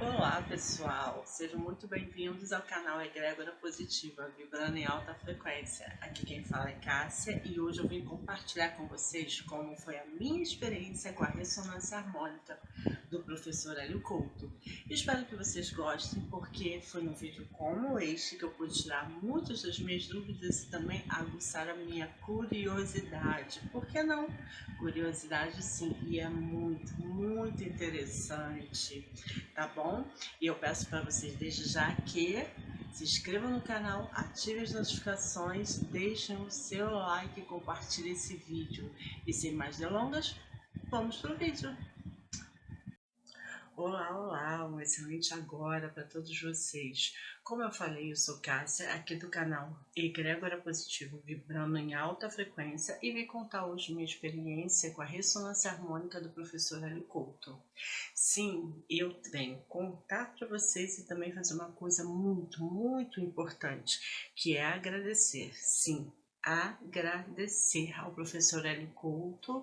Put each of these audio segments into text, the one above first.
Olá pessoal, sejam muito bem-vindos ao canal Egrégora Positiva, vibrando em alta frequência. Aqui quem fala é Cássia e hoje eu vim compartilhar com vocês como foi a minha experiência com a ressonância harmônica do professor Hélio Couto. Espero que vocês gostem, porque foi um vídeo como este que eu pude tirar muitas das minhas dúvidas e também aguçar a minha curiosidade. Por que não? Curiosidade sim, e é muito interessante, tá bom? E eu peço para vocês desde já que se inscrevam no canal, ativem as notificações, deixem o seu like e compartilhem esse vídeo. E sem mais delongas, vamos pro vídeo! Olá, um excelente agora para todos vocês. Como eu falei, eu sou Cássia, aqui do canal Egrégora Positivo, vibrando em alta frequência, e vim contar hoje minha experiência com a ressonância harmônica do professor Hélio Couto. Sim, eu venho contar para vocês e também fazer uma coisa muito importante, que é agradecer. Sim, agradecer ao professor Hélio Couto,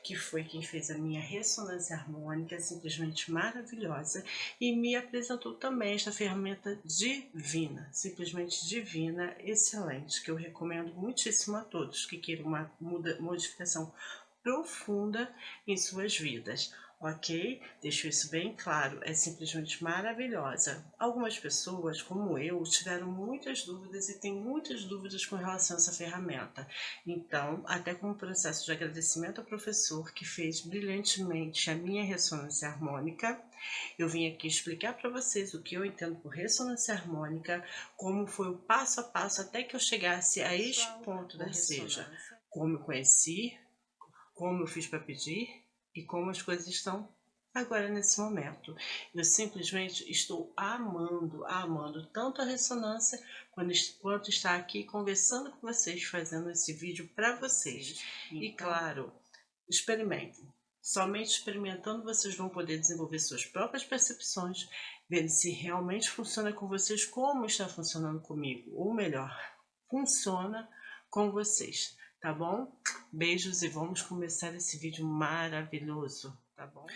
que foi quem fez a minha ressonância harmônica, simplesmente maravilhosa, e me apresentou também esta ferramenta divina, simplesmente divina, excelente, que eu recomendo muitíssimo a todos que queiram uma modificação profunda em suas vidas. Ok? Deixo isso bem claro, é simplesmente maravilhosa. Algumas pessoas, como eu, tiveram muitas dúvidas e têm muitas dúvidas com relação a essa ferramenta. Então, até como processo de agradecimento ao professor que fez brilhantemente a minha ressonância harmônica, eu vim aqui explicar para vocês o que eu entendo por ressonância harmônica, como foi o passo a passo até que eu chegasse a este ponto da ressonância, como eu conheci, como eu fiz para pedir e como as coisas estão agora nesse momento. Eu simplesmente estou amando tanto a ressonância quanto estar aqui conversando com vocês, fazendo esse vídeo para vocês. E claro, experimentem. Somente experimentando vocês vão poder desenvolver suas próprias percepções, vendo se realmente funciona com vocês como está funcionando comigo, ou melhor, funciona com vocês, tá bom? Beijos e vamos começar esse vídeo maravilhoso, tá bom?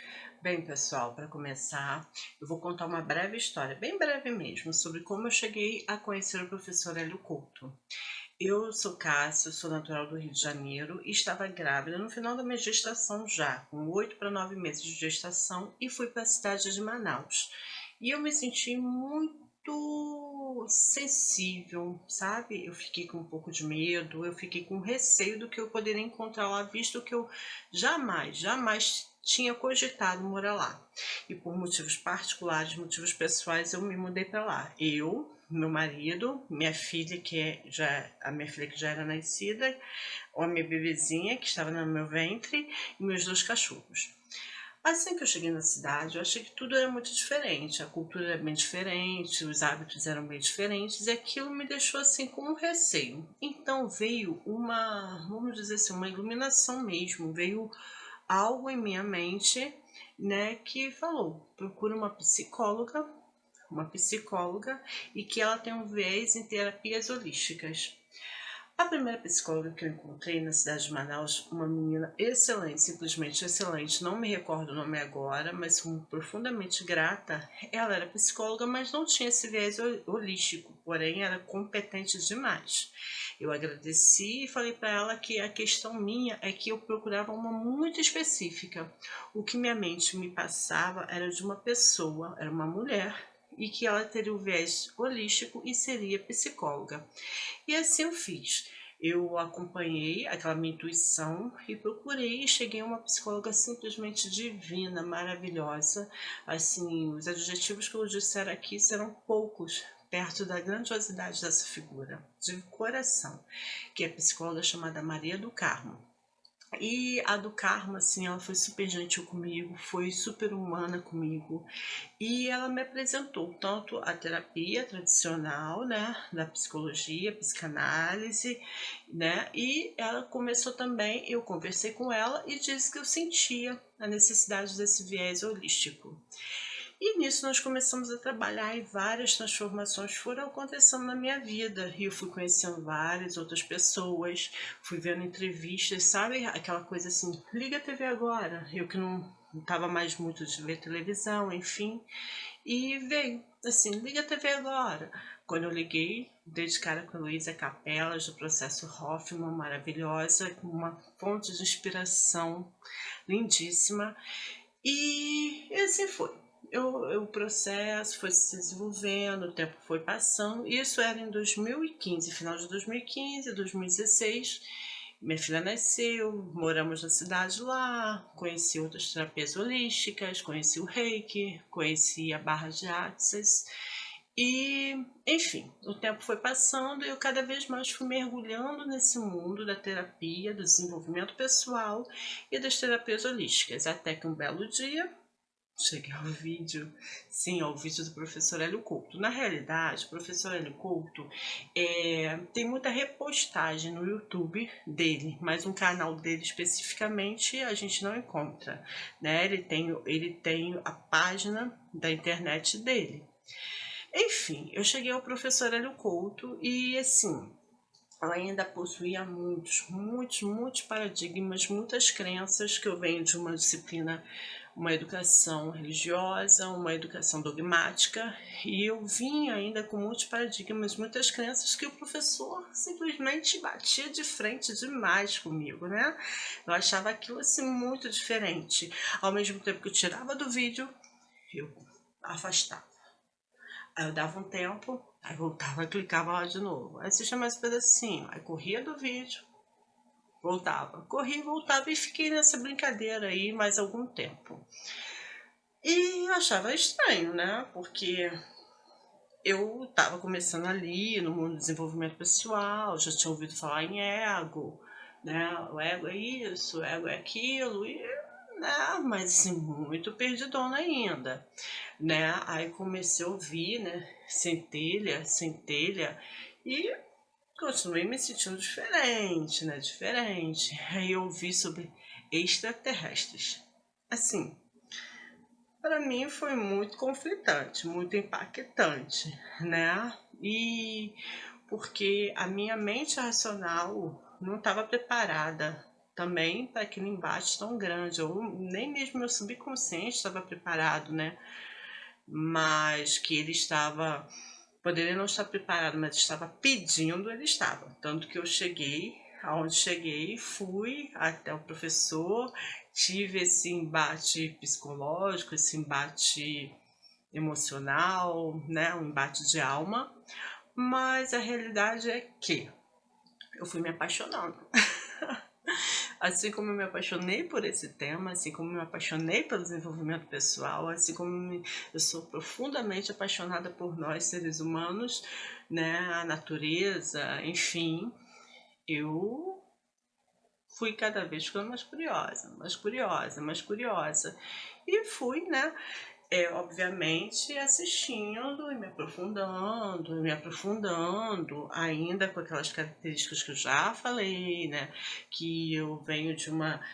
Bem, pessoal, para começar, eu vou contar uma breve história, bem breve mesmo, sobre como eu cheguei a conhecer o professor Hélio Couto. Eu sou Cássia, sou natural do Rio de Janeiro e estava grávida no final da minha gestação já, com 8 para 9 meses de gestação, e fui para a cidade de Manaus. E eu me senti muito sensível, sabe? Eu fiquei com um pouco de medo, eu fiquei com receio do que eu poderia encontrar lá, visto que eu jamais tinha cogitado morar lá. E por motivos particulares, motivos pessoais, eu me mudei para lá. Eu, meu marido, minha filha a minha filha que já era nascida, a minha bebezinha que estava no meu ventre e meus 2 cachorros. Assim que eu cheguei na cidade, eu achei que tudo era muito diferente, a cultura era bem diferente, os hábitos eram bem diferentes, e aquilo me deixou assim com um receio. Então veio vamos dizer assim, uma iluminação mesmo, veio algo em minha mente, né, que falou: procura uma psicóloga, e que ela tem um viés em terapias holísticas. A primeira psicóloga que eu encontrei na cidade de Manaus, uma menina excelente, simplesmente excelente, não me recordo o nome agora, mas sou profundamente grata. Ela era psicóloga, mas não tinha esse viés holístico, porém era competente demais. Eu agradeci e falei para ela que a questão minha é que eu procurava uma muito específica. O que minha mente me passava era de uma pessoa, era uma mulher, e que ela teria o viés holístico e seria psicóloga. E assim eu fiz. Eu acompanhei aquela minha intuição e procurei e cheguei a uma psicóloga simplesmente divina, maravilhosa. Assim, os adjetivos que eu disser aqui serão poucos perto da grandiosidade dessa figura, de coração, que é a psicóloga chamada Maria do Carmo. E a do Carmo, assim, ela foi super gentil comigo, foi super humana comigo, e ela me apresentou tanto a terapia tradicional, né, da psicologia, psicanálise, né, e ela começou também, eu conversei com ela e disse que eu sentia a necessidade desse viés holístico. E nisso nós começamos a trabalhar e várias transformações foram acontecendo na minha vida. E eu fui conhecendo várias outras pessoas, fui vendo entrevistas, sabe? Aquela coisa assim, liga a TV agora. Eu que não estava mais muito de ver televisão, enfim. e veio assim: liga a TV agora. Quando eu liguei, dei de cara com a Luísa Capelas, do Processo Hoffman, maravilhosa, uma fonte de inspiração lindíssima. E assim foi. O processo foi se desenvolvendo, o tempo foi passando. Isso era em 2015, final de 2015, 2016. Minha filha nasceu, moramos na cidade lá, conheci outras terapias holísticas, conheci o Reiki, conheci a barra de Axis. E, enfim, o tempo foi passando e eu cada vez mais fui mergulhando nesse mundo da terapia, do desenvolvimento pessoal e das terapias holísticas. Até que um belo dia cheguei ao vídeo, sim, ao vídeo do professor Hélio Couto. Na realidade, o professor Hélio Couto tem muita repostagem no YouTube dele, mas um canal dele especificamente a gente não encontra, né? Ele tem a página da internet dele. Enfim, eu cheguei ao professor Hélio Couto e, assim, ela ainda possuía muitos paradigmas, muitas crenças que eu venho de uma disciplina, uma educação religiosa, uma educação dogmática, e eu vinha ainda com muitos paradigmas, muitas crenças que o professor simplesmente batia de frente demais comigo, né? Eu achava aquilo assim muito diferente. Ao mesmo tempo que eu tirava do vídeo, eu afastava. Aí eu dava um tempo, aí voltava, clicava lá de novo. Aí assistia mais um pedacinho, aí corria do vídeo, voltava. Corria e voltava e fiquei nessa brincadeira aí mais algum tempo. E eu achava estranho, né? Porque eu estava começando ali no mundo do desenvolvimento pessoal, já tinha ouvido falar em ego, né? O ego é isso, o ego é aquilo, e, né? Mas assim, muito perdidona ainda, né? Aí comecei a ouvir, né? Centelha, e continuei me sentindo diferente, né? Diferente. Aí eu ouvi sobre extraterrestres. Assim, para mim foi muito conflitante, muito impactante, né? E porque a minha mente racional não estava preparada também para aquele embate tão grande, ou nem mesmo meu subconsciente estava preparado, né? Mas que ele estava, poderia não estar preparado, mas estava pedindo, ele estava. Tanto que eu cheguei, aonde cheguei, fui até o professor, tive esse embate psicológico, esse embate emocional, né, um embate de alma, mas a realidade é que eu fui me apaixonando. Assim como eu me apaixonei por esse tema, assim como eu me apaixonei pelo desenvolvimento pessoal, assim como eu sou profundamente apaixonada por nós seres humanos, né, a natureza, enfim, eu fui cada vez ficando mais curiosa. E fui, né, obviamente, assistindo e me aprofundando, ainda com aquelas características que eu já falei, né? Que eu venho de uma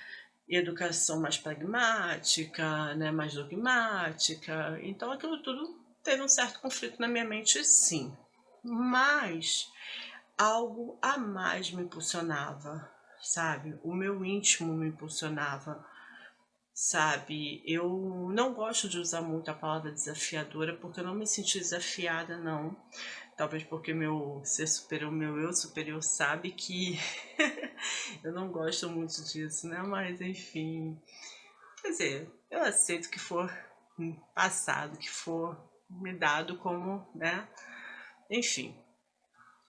educação mais pragmática, né? Mais dogmática. Então, aquilo tudo teve um certo conflito na minha mente, sim. Mas algo a mais me impulsionava, sabe? O meu íntimo me impulsionava, sabe? Eu não gosto de usar muito a palavra desafiadora porque eu não me senti desafiada, não. Talvez porque meu ser superior, meu eu superior sabe que eu não gosto muito disso, né? Mas enfim, quer dizer, eu aceito que for passado, que for me dado como, né? Enfim,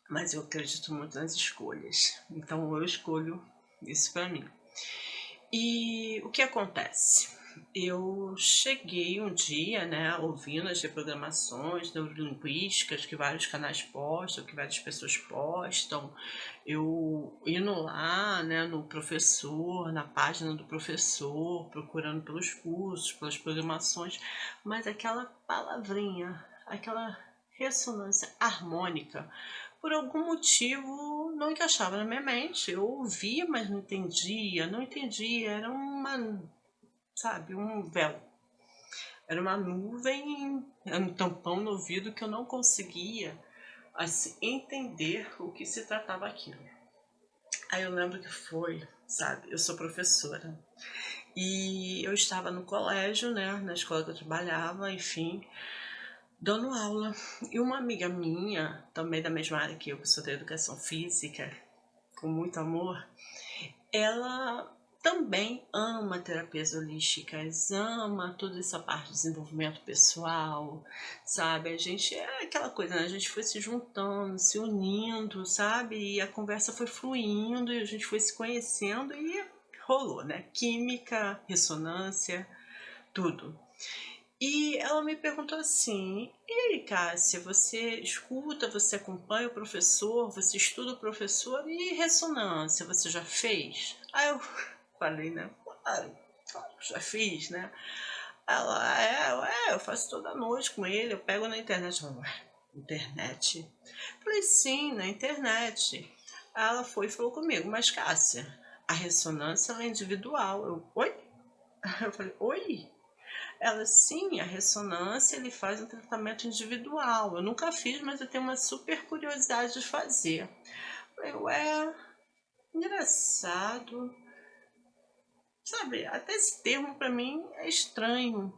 mas eu acredito muito nas escolhas. Então eu escolho isso para mim. E o que acontece? Eu cheguei um dia, né, ouvindo as reprogramações neurolinguísticas que vários canais postam, que várias pessoas postam, eu indo lá, né, no professor, na página do professor, procurando pelos cursos, pelas programações, mas aquela palavrinha, aquela ressonância harmônica, por algum motivo não encaixava na minha mente. Eu ouvia, mas não entendia, era uma, sabe, um véu. Era uma nuvem, era um tampão no ouvido que eu não conseguia assim, entender o que se tratava aquilo. Aí eu lembro que foi, sabe, eu sou professora e eu estava no colégio, né, na escola que eu trabalhava, enfim, dando aula. E uma amiga minha, também da mesma área que eu, que sou da educação física, com muito amor, ela também ama terapias holísticas, ama toda essa parte de desenvolvimento pessoal, sabe? A gente é aquela coisa, né? A gente foi se juntando, se unindo, sabe? E a conversa foi fluindo e a gente foi se conhecendo e rolou, né? Química, ressonância, tudo. E ela me perguntou assim: e aí, Cássia, você escuta, você acompanha o professor, você estuda o professor e ressonância, você já fez? Aí eu falei, né? Claro que já fiz, né? Ela, eu faço toda noite com ele, eu pego na internet. Eu, internet? Falei, sim, na internet. Ela foi e falou comigo, mas Cássia, a ressonância ela é individual. Eu, oi? Eu falei, oi? Ela, sim, a ressonância ele faz um tratamento individual. Eu nunca fiz, mas eu tenho uma super curiosidade de fazer. Eu, engraçado. Sabe, até esse termo para mim é estranho.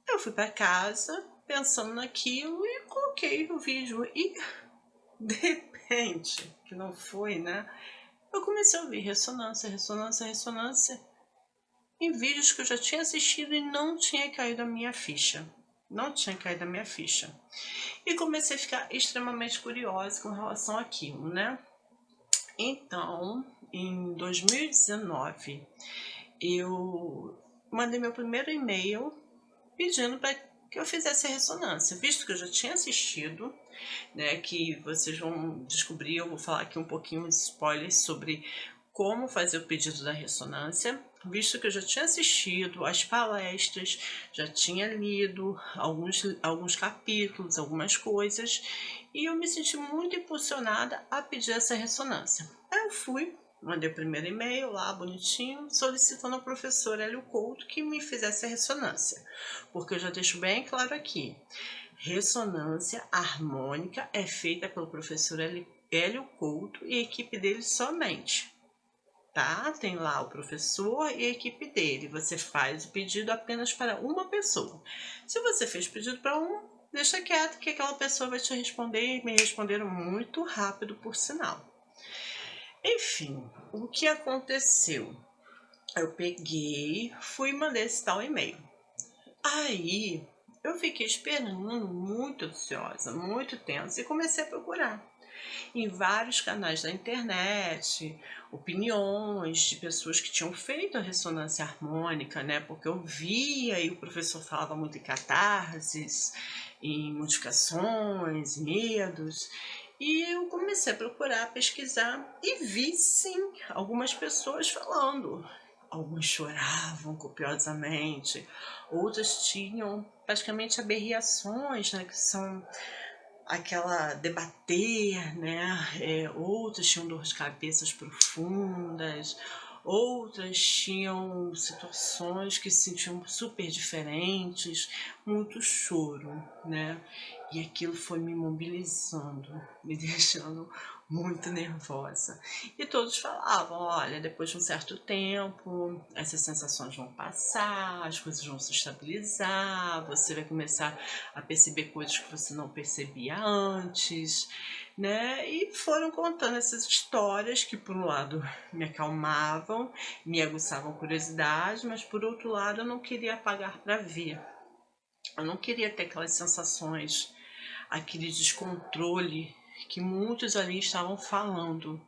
Eu fui para casa pensando naquilo e coloquei o vídeo. E, de repente, que não foi, né? Eu comecei a ouvir ressonância, ressonância, ressonância em vídeos que eu já tinha assistido e não tinha caído a minha ficha. Não tinha caído a minha ficha. E comecei a ficar extremamente curiosa com relação àquilo, né? Então, em 2019, eu mandei meu primeiro e-mail pedindo para que eu fizesse a ressonância, visto que eu já tinha assistido, né, que vocês vão descobrir, eu vou falar aqui um pouquinho de spoilers sobre como fazer o pedido da ressonância, visto que eu já tinha assistido as palestras, já tinha lido alguns capítulos, algumas coisas, e eu me senti muito impulsionada a pedir essa ressonância. Aí eu fui, mandei o primeiro e-mail lá, bonitinho, solicitando ao professor Hélio Couto que me fizesse a ressonância, porque eu já deixo bem claro aqui, ressonância harmônica é feita pelo professor Hélio Couto e a equipe dele somente. Tá? Tem lá o professor e a equipe dele. Você faz o pedido apenas para uma pessoa. Se você fez pedido para um, deixa quieto que aquela pessoa vai te responder e me responderam muito rápido, por sinal. Enfim, o que aconteceu? Eu peguei, fui e mandei esse tal e-mail. Aí eu fiquei esperando, muito ansiosa, muito tensa, e comecei a procurar em vários canais da internet, opiniões de pessoas que tinham feito a ressonância harmônica, né? Porque eu via e o professor falava muito em catarses, em modificações, medos. E eu comecei a procurar, pesquisar e vi sim algumas pessoas falando. Alguns choravam copiosamente, outras tinham praticamente aberrações, né, que são aquela debater, né? Outras tinham dor de cabeças profundas, outras tinham situações que se sentiam super diferentes, muito choro, né? E aquilo foi me mobilizando, me deixando muito nervosa. E todos falavam, olha, depois de um certo tempo, essas sensações vão passar, as coisas vão se estabilizar, você vai começar a perceber coisas que você não percebia antes, né? E foram contando essas histórias que, por um lado, me acalmavam, me aguçavam curiosidade, mas, por outro lado, eu não queria apagar para ver. Eu não queria ter aquelas sensações, aquele descontrole que muitos ali estavam falando,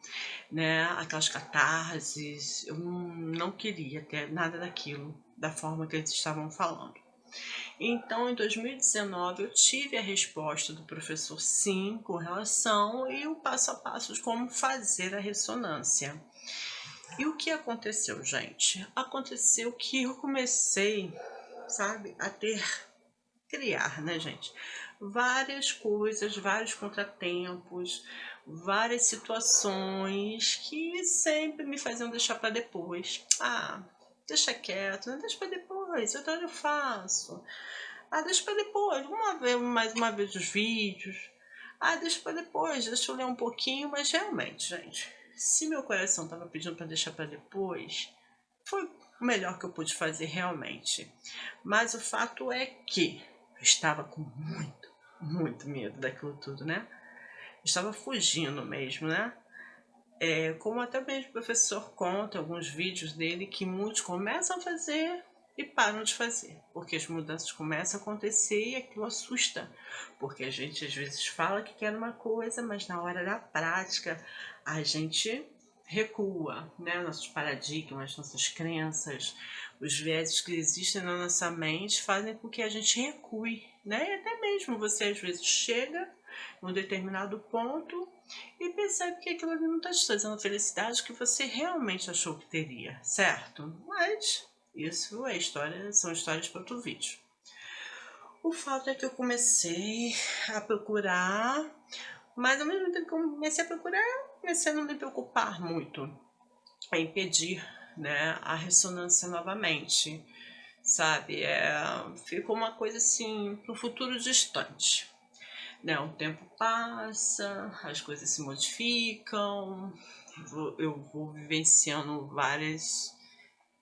né? Aquelas catarses, eu não queria ter nada daquilo, da forma que eles estavam falando. Então, em 2019, eu tive a resposta do professor sim, com relação e o passo a passo de como fazer a ressonância. E o que aconteceu, gente? Aconteceu que eu comecei, sabe, criar, né, gente? Várias coisas, vários contratempos, várias situações que sempre me faziam deixar para depois. Deixa quieto, né? Deixa para depois, outra hora eu faço. Deixa para depois, vamos ver mais uma vez os vídeos. Deixa para depois, deixa eu ler um pouquinho, mas realmente, gente, se meu coração estava pedindo para deixar para depois, foi o melhor que eu pude fazer realmente. Mas o fato é que Eu estava com muito medo daquilo tudo, né? Eu estava fugindo mesmo, né? Como até mesmo o professor conta em alguns vídeos dele, que muitos começam a fazer e param de fazer, porque as mudanças começam a acontecer e aquilo assusta, porque a gente às vezes fala que quer uma coisa, mas na hora da prática a gente recua, né? Nossos paradigmas, nossas crenças, os vieses que existem na nossa mente fazem com que a gente recue, né? E até mesmo você às vezes chega em um determinado ponto e percebe que aquilo ali não está te trazendo a felicidade que você realmente achou que teria, certo? Mas isso é história, são histórias para outro vídeo. O fato é que eu comecei a procurar, mas ao mesmo tempo que eu comecei a procurar, comecei a não me preocupar muito em pedir, né, a ressonância novamente, sabe? Ficou uma coisa assim para o futuro distante. Né, o tempo passa, as coisas se modificam, eu vou vivenciando várias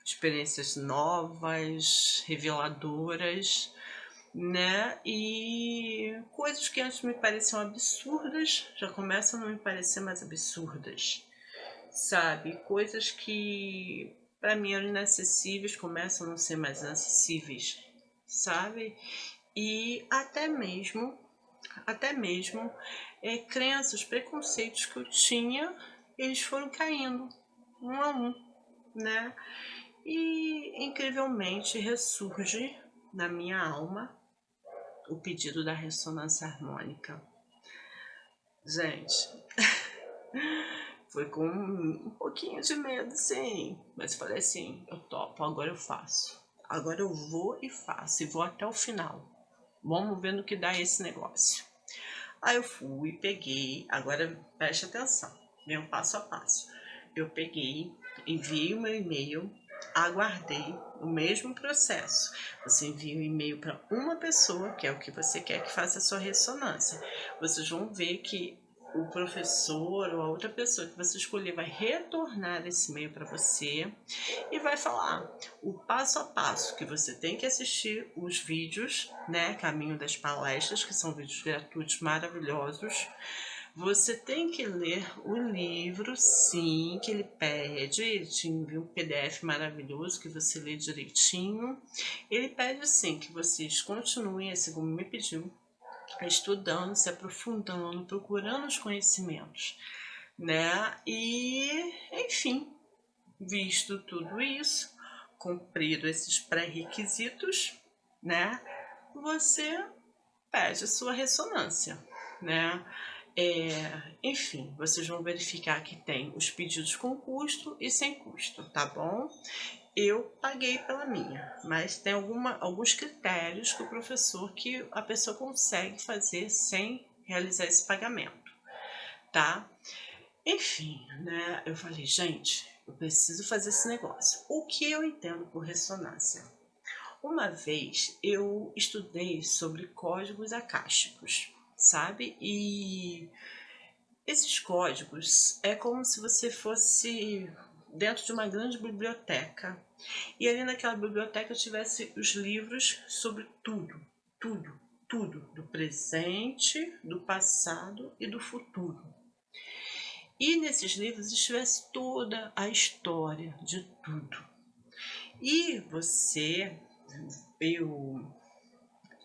experiências novas, reveladoras, né? E coisas que antes me pareciam absurdas já começam a não me parecer mais absurdas, sabe? Coisas que para mim eram inacessíveis começam a não ser mais acessíveis, sabe? E até mesmo crenças, preconceitos que eu tinha, eles foram caindo um a um, né? E incrivelmente ressurge na minha alma o pedido da ressonância harmônica. Gente, foi com um pouquinho de medo, sim, mas falei assim, eu topo, agora eu faço. Agora eu vou e faço, e vou até o final. Vamos ver no que dá esse negócio. Aí eu fui, peguei, agora preste atenção, vem um passo a passo. Eu peguei, enviei o meu e-mail, aguardei o mesmo processo. Você envia um e-mail para uma pessoa, que é o que você quer que faça a sua ressonância. Vocês vão ver que o professor ou a outra pessoa que você escolher vai retornar esse e-mail para você e vai falar o passo a passo que você tem que assistir os vídeos, né? Caminho das palestras, que são vídeos gratuitos maravilhosos. Você tem que ler o livro, sim, que ele pede. Ele te envia um PDF maravilhoso que você lê direitinho. Ele pede, sim, que vocês continuem, assim como me pediu, estudando, se aprofundando, procurando os conhecimentos, né? E, enfim, visto tudo isso, cumprido esses pré-requisitos, né? Você pede a sua ressonância, né? Enfim, vocês vão verificar que tem os pedidos com custo e sem custo, tá bom? Eu paguei pela minha, mas tem alguns critérios que a pessoa consegue fazer sem realizar esse pagamento, tá? Enfim, né? Eu falei, gente, eu preciso fazer esse negócio. O que eu entendo por ressonância? Uma vez eu estudei sobre códigos acásticos, sabe? E esses códigos é como se você fosse dentro de uma grande biblioteca e ali naquela biblioteca tivesse os livros sobre tudo, tudo, tudo, do presente, do passado e do futuro. E nesses livros estivesse toda a história de tudo. E eu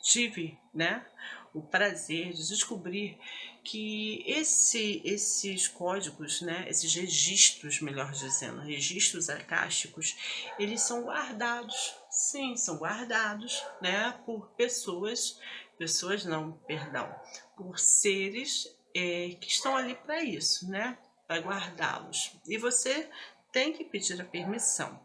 tive, né, o prazer de descobrir que esses códigos, né, esses registros, melhor dizendo, registros acásticos, eles são guardados, sim, são guardados, né, por pessoas não, perdão, por seres que estão ali para isso, né, para guardá-los. E você tem que pedir a permissão.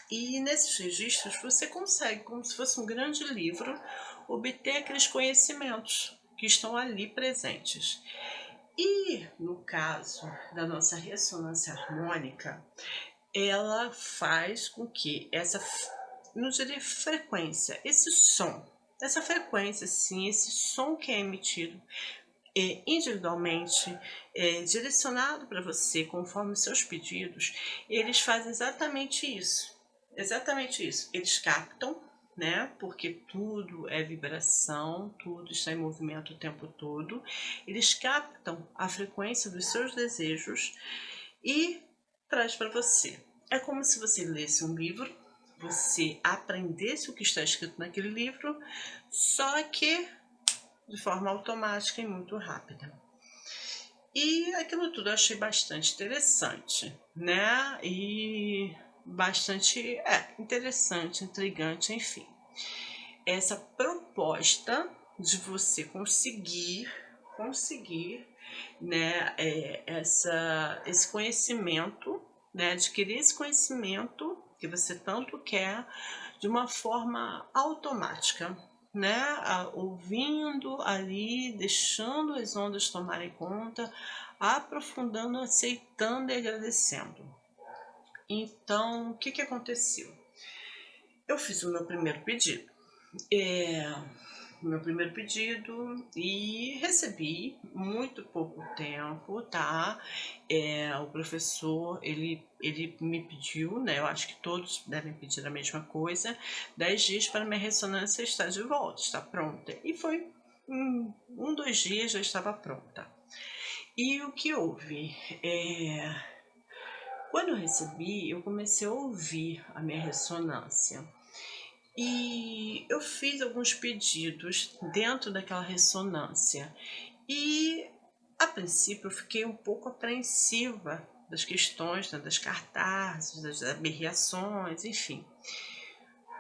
E nesses registros você consegue, como se fosse um grande livro, obter aqueles conhecimentos que estão ali presentes. E no caso da nossa ressonância harmônica, ela faz com que não diria frequência, essa frequência, sim, esse som que é emitido individualmente, direcionado para você conforme os seus pedidos, eles fazem exatamente isso. Exatamente isso. Eles captam, né? Porque tudo é vibração, tudo está em movimento o tempo todo. Eles captam a frequência dos seus desejos e traz para você. É como se você lesse um livro, você aprendesse o que está escrito naquele livro, só que de forma automática e muito rápida. E aquilo tudo eu achei bastante interessante, né? E bastante interessante, intrigante, enfim. Essa proposta de você conseguir, né, esse conhecimento, né, adquirir esse conhecimento que você tanto quer de uma forma automática, né, ouvindo ali, deixando as ondas tomarem conta, aprofundando, aceitando e agradecendo. Então, o que aconteceu? Eu fiz o meu primeiro pedido. Meu primeiro pedido e recebi muito pouco tempo, tá? O professor, ele me pediu, né? Eu acho que todos devem pedir a mesma coisa, 10 dias para minha ressonância estar de volta, está pronta. E foi um, 2 dias já estava pronta. E o que houve? Quando eu recebi, eu comecei a ouvir a minha ressonância. E eu fiz alguns pedidos dentro daquela ressonância. E, a princípio, eu fiquei um pouco apreensiva das questões, né, das cartazes, das aberrações, enfim.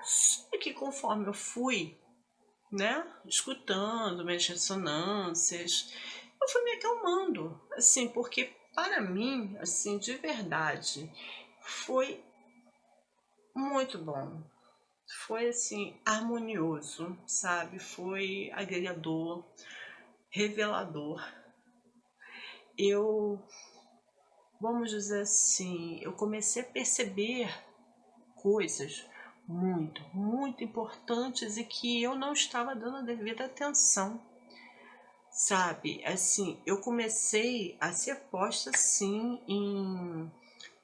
Só que conforme eu fui, né, escutando minhas ressonâncias, eu fui me acalmando, assim, porque para mim, assim, de verdade, foi muito bom. Foi assim, harmonioso, sabe? Foi agregador, revelador. Eu, vamos dizer assim, eu comecei a perceber coisas muito importantes e que eu não estava dando a devida atenção, sabe? Assim, eu comecei a ser posta assim em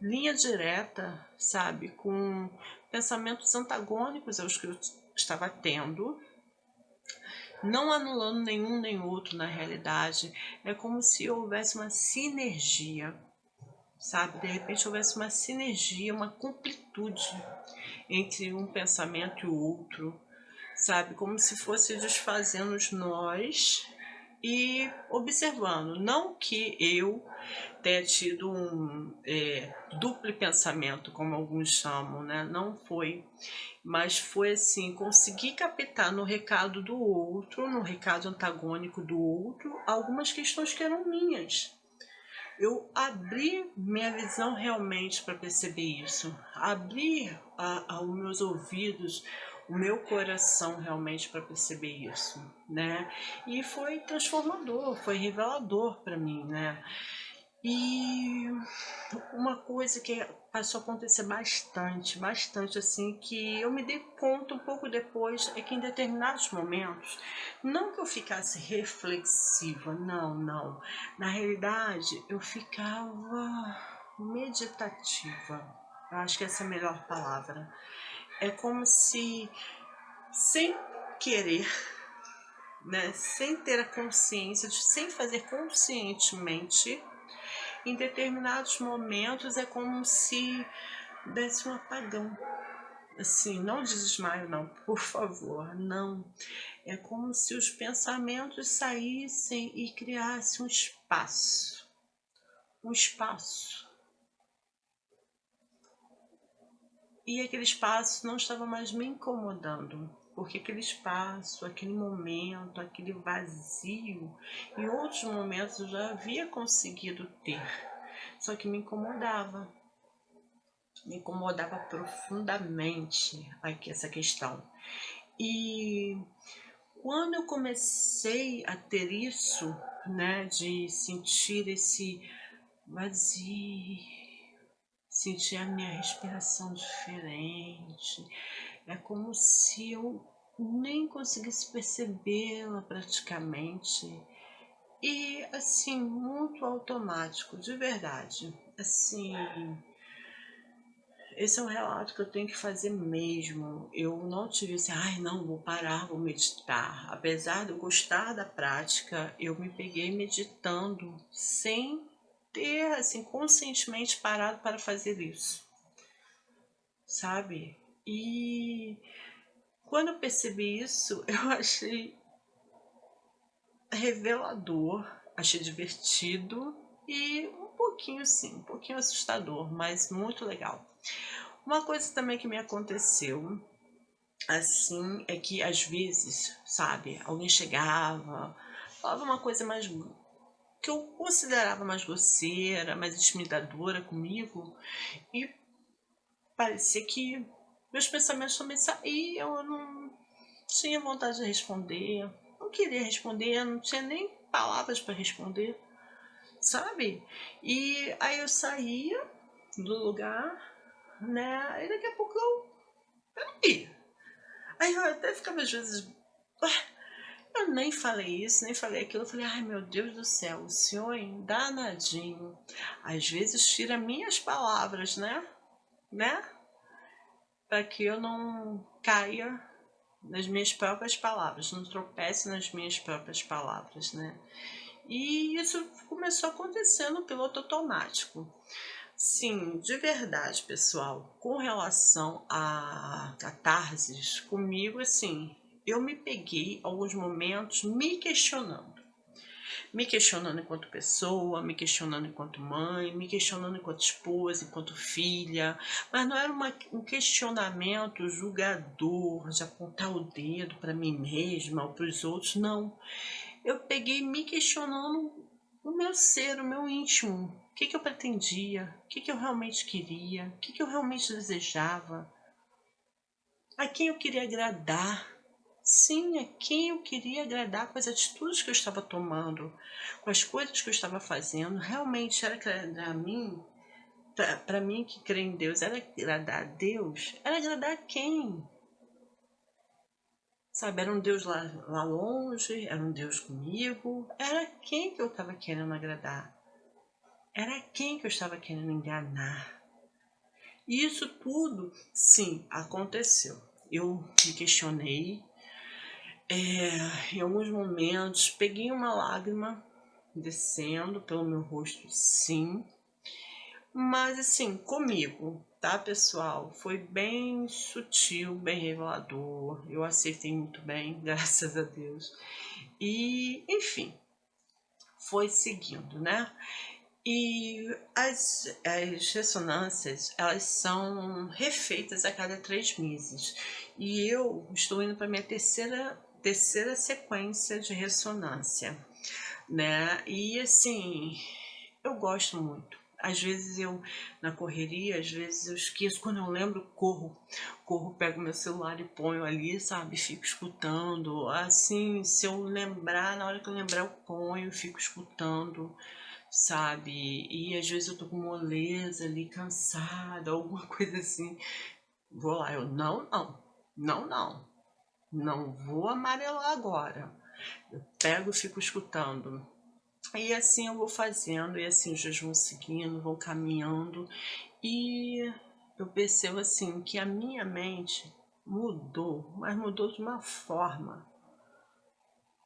linha direta, sabe? Com pensamentos antagônicos aos que eu estava tendo, não anulando nenhum nem outro na realidade. É como se houvesse uma sinergia, sabe? De repente houvesse uma sinergia, uma completude entre um pensamento e o outro, sabe? Como se fosse desfazendo nós e observando. Não que eu tenha tido um duplo pensamento, como alguns chamam, né? Não foi. Mas foi assim, conseguir captar no recado do outro, no recado antagônico do outro, algumas questões que eram minhas. Eu abri minha visão realmente para perceber isso, abri os meus ouvidos, o meu coração realmente para perceber isso, né? E foi transformador, foi revelador para mim, né? E uma coisa que passou a acontecer bastante assim, que eu me dei conta um pouco depois, é que em determinados momentos, não que eu ficasse reflexiva, não. Na realidade, eu ficava meditativa. Eu acho que essa é a melhor palavra. É como se, sem querer, né, sem ter a consciência, sem fazer conscientemente, em determinados momentos é como se desse um apagão. Assim, não desmaio não, por favor, não. É como se os pensamentos saíssem e criassem um espaço. Um espaço. E aquele espaço não estava mais me incomodando, porque aquele espaço, aquele momento, aquele vazio, em outros momentos eu já havia conseguido ter, só que me incomodava profundamente aqui essa questão. E quando eu comecei a ter isso, né, de sentir esse vazio, sentir a minha respiração diferente, é como se eu nem conseguisse percebê-la praticamente. E assim, muito automático, de verdade. Assim, esse é um relato que eu tenho que fazer mesmo. Eu não tive assim, ai não, vou parar, vou meditar. Apesar de eu gostar da prática, eu me peguei meditando sem ter, assim, conscientemente parado para fazer isso, sabe? E quando eu percebi isso, eu achei revelador, achei divertido e um pouquinho, sim, um pouquinho assustador, mas muito legal. Uma coisa também que me aconteceu, assim, é que às vezes, sabe, alguém chegava, falava uma coisa mais que eu considerava mais grosseira, mais intimidadora comigo, e parecia que meus pensamentos também saíam, eu não tinha vontade de responder, não queria responder, não tinha nem palavras para responder, sabe? E aí eu saía do lugar, né? E daqui a pouco eu ia. Aí eu até ficava às vezes. Eu nem falei isso, nem falei aquilo. Eu falei, ai meu Deus do céu, o senhor é danadinho. Às vezes tira minhas palavras, né? Né? Para que eu não caia nas minhas próprias palavras, não tropece nas minhas próprias palavras, né? E isso começou a acontecer no piloto automático. Sim, de verdade, pessoal, com relação a catarses, comigo, assim, eu me peguei alguns momentos me questionando enquanto pessoa, me questionando enquanto mãe, me questionando enquanto esposa, enquanto filha, mas não era um questionamento julgador, de apontar o dedo para mim mesma ou para os outros, não. Eu peguei me questionando o meu ser, o meu íntimo. O que eu pretendia? O que eu realmente queria? O que eu realmente desejava? A quem eu queria agradar? Sim, a quem eu queria agradar com as atitudes que eu estava tomando, com as coisas que eu estava fazendo. Realmente era agradar a mim? Para mim que crê em Deus, era agradar a Deus? Era agradar a quem? Sabe, era um Deus lá longe, era um Deus comigo. Era quem que eu estava querendo agradar? Era quem que eu estava querendo enganar? E isso tudo, sim, aconteceu. Eu me questionei, em alguns momentos peguei uma lágrima descendo pelo meu rosto, sim, mas assim, comigo, tá, pessoal? Foi bem sutil, bem revelador. Eu aceitei muito bem, graças a Deus. E, enfim, foi seguindo, né? E as ressonâncias, elas são refeitas a cada 3 meses. E eu estou indo para minha terceira sequência de ressonância, né? E assim, eu gosto muito. Às vezes eu, na correria, às vezes eu esqueço, quando eu lembro, corro, pego meu celular e ponho ali, sabe? Fico escutando. Assim, se eu lembrar, na hora que eu lembrar, eu ponho, fico escutando, sabe? E às vezes eu tô com moleza ali, cansada, alguma coisa assim. Vou lá, eu não vou amarelar agora. Eu pego e fico escutando. E assim eu vou fazendo, e assim os dias vão seguindo, vão caminhando, e eu percebo assim que a minha mente mudou, mas mudou de uma forma,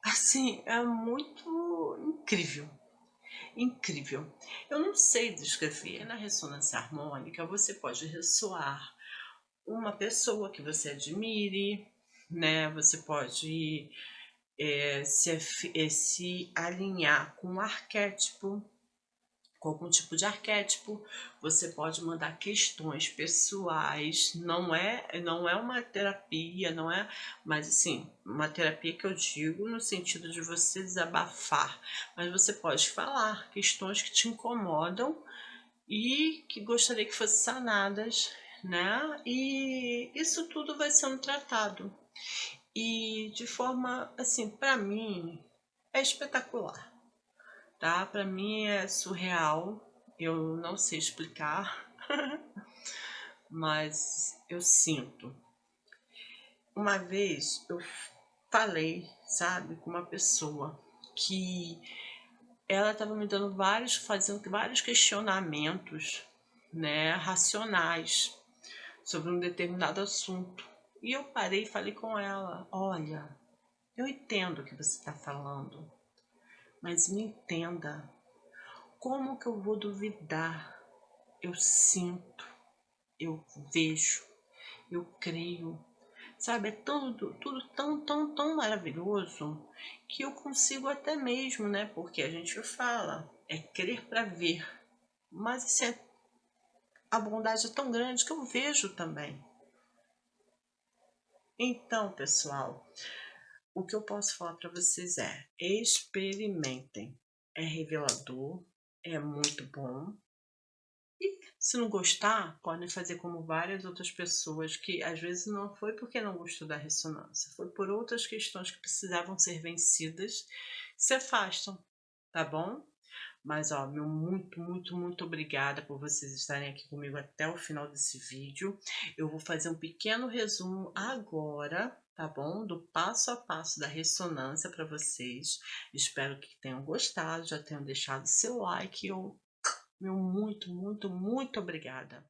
assim, é muito incrível. Incrível. Eu não sei descrever. Na ressonância harmônica, você pode ressoar uma pessoa que você admire, né? Você pode se alinhar com um arquétipo, com algum tipo de arquétipo. Você pode mandar questões pessoais. Não é uma terapia, não é, mas assim, uma terapia que eu digo no sentido de você desabafar, mas você pode falar questões que te incomodam e que gostaria que fossem sanadas, né? E isso tudo vai sendo tratado. E de forma, assim, para mim é espetacular, tá? Para mim é surreal. Eu não sei explicar, mas eu sinto. Uma vez eu falei, sabe, com uma pessoa que ela estava me fazendo vários questionamentos, né, racionais. sobre um determinado assunto. E eu parei e falei com ela: olha, eu entendo o que você está falando, mas me entenda, como que eu vou duvidar? Eu sinto, eu vejo, eu creio. Sabe, é tudo tão maravilhoso que eu consigo até mesmo, né? Porque a gente fala, é crer para ver. Mas isso é, a bondade é tão grande que eu vejo também. Então, pessoal, o que eu posso falar para vocês é: experimentem. É revelador, é muito bom. E se não gostar, podem fazer como várias outras pessoas que às vezes não foi porque não gostou da ressonância, foi por outras questões que precisavam ser vencidas, se afastam, tá bom? Mas ó, meu muito obrigada por vocês estarem aqui comigo até o final desse vídeo. Eu vou fazer um pequeno resumo agora, tá bom? Do passo a passo da ressonância para vocês. Espero que tenham gostado, já tenham deixado seu like. Eu, meu muito obrigada.